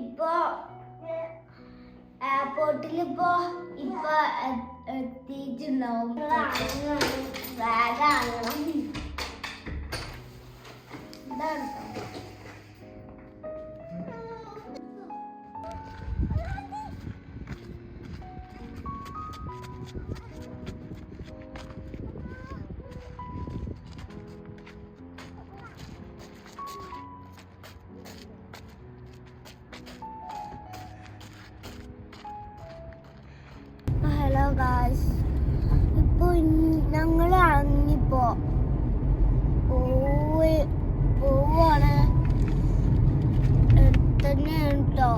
ഇപ്പൊ എയർപോർട്ടിലിപ്പോ എത്തിയിട്ടുണ്ടാവും. ബാഗാണ് ഇതാണ്. ഹലോ ഗായ്സ്, ഇപ്പോൾ ഞങ്ങൾ ഇറങ്ങിപ്പോ പോവാണ്. തന്നെയാണ് കേട്ടോ,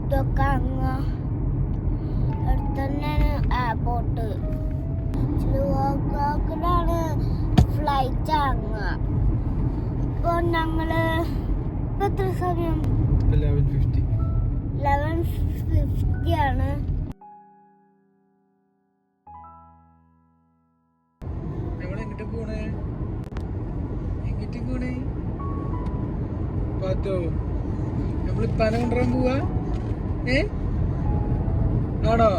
ഇതൊക്കെ അങ്ങ് തന്നെയാണ് എയർപോർട്ട്. ാണ് ഫ്ലൈറ്റ് അങ്ങ്. ഇപ്പോൾ ഞങ്ങള് ഇപ്പൊ എത്ര സമയം? 11:50 ആണ്. നമ്മളിപ്പാനെ കൊണ്ടുവരാൻ പോവാ. ആണോ?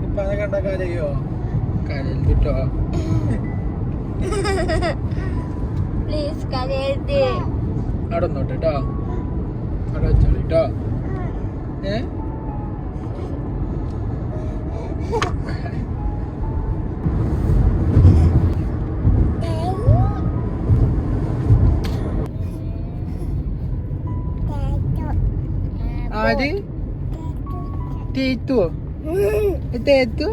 ഇപ്പാനെ കണ്ട കരയോ? കരയിൽ കിട്ടോ? പ്ലീസ് കരയരുത്. അവിടെ നോട്ടെ കേട്ടോ, അവിടെ വെച്ചോളൂ കേട്ടോ. ആര് തേത്തുവോ? തേത്തു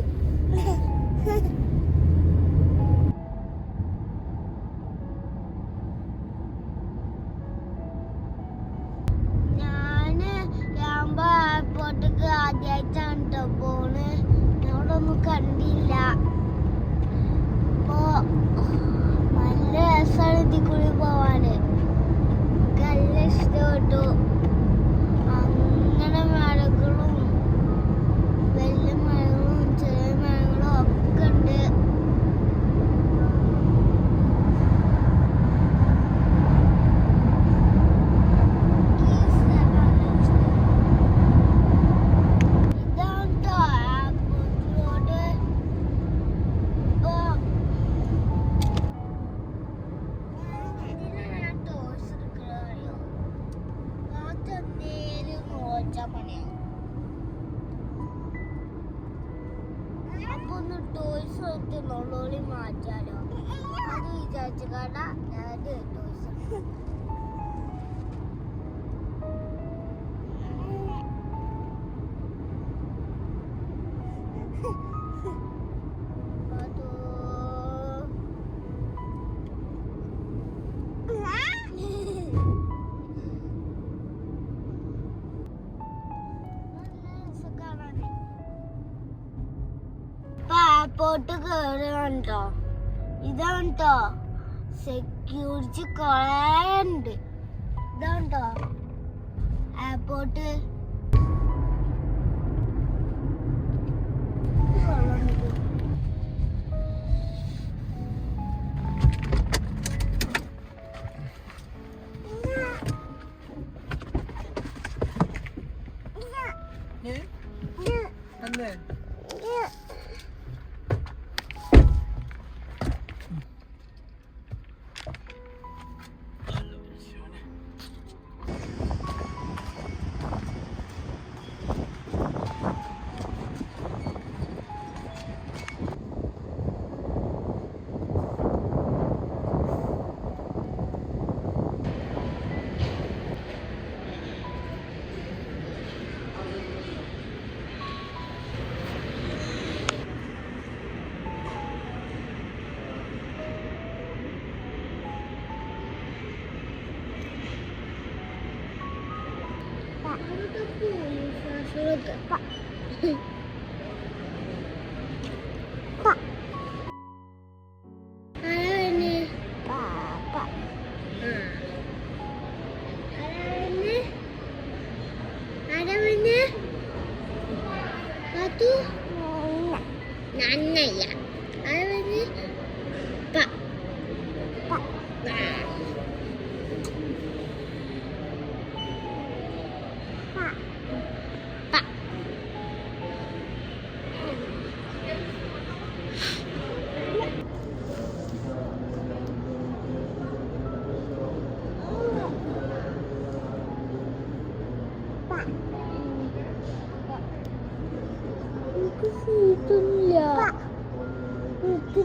എയർപോർട്ടിക്ക് ആദ്യമായിട്ടാണ് കേട്ടോ പോണ്. ഞങ്ങളൊന്നും കണ്ടില്ല. അപ്പോ നല്ല രസമാണ് ഇതിൽ കൂടി പോവാന്. എനിക്ക് നല്ല ഇഷ്ടപ്പെട്ടു. അങ്ങനെ മരങ്ങളും വലിയ മരങ്ങളും ചെറിയ മരങ്ങളും ഒക്കെ ഉണ്ട്. അപ്പൊ ഒന്ന് ടോയ്സ് എടുത്ത് നുള്ളോളി മാറ്റാലോ, അത് വിചാരിച്ചു കട ടോയ്സ്. എയർപോർട്ട് കേറുകണ്ടോ, ഇതാണ് കേട്ടോ സെക്യൂരിറ്റി കൊറേ ഉണ്ട്. ഇതാണ് കേട്ടോ airport. Pak. Pak. Halo ini. Pak. Ada ini. Batu. അന്നല്ല അത് പ പ പ പ Itu sih itu ya. Itu